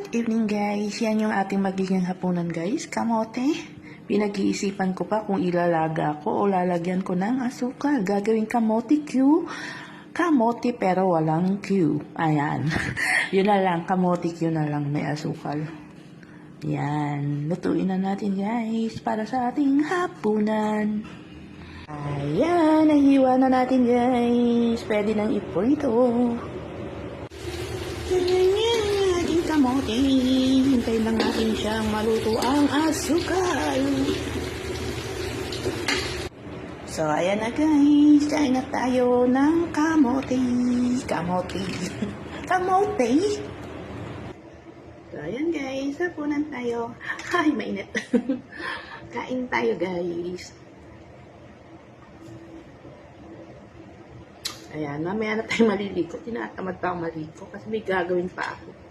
Good evening guys. Yan yung ating magiging hapunan guys. Kamote. Pinag-iisipan ko pa kung ilalaga ko o lalagyan ko ng asukal. Gagawin kamote Q. Kamote pero walang Q. Ayan. Yun na lang. Kamote Q na lang may asukal. Yan. Lutuin na natin guys para sa ating hapunan. Ayan. Nahiwa na natin guys. Pwede nang iprito. Kamote. Hintayin lang natin siyang maluto ang asukal. So, ayan na guys. Kain na tayo ng kamote. Kamote. Kamote. So, ayan guys. Hapunan tayo. Ay, mainit. Kain tayo guys. Ayan, mamaya na tayo maliligo. Tinatamad pa ako maligo kasi may gagawin pa ako.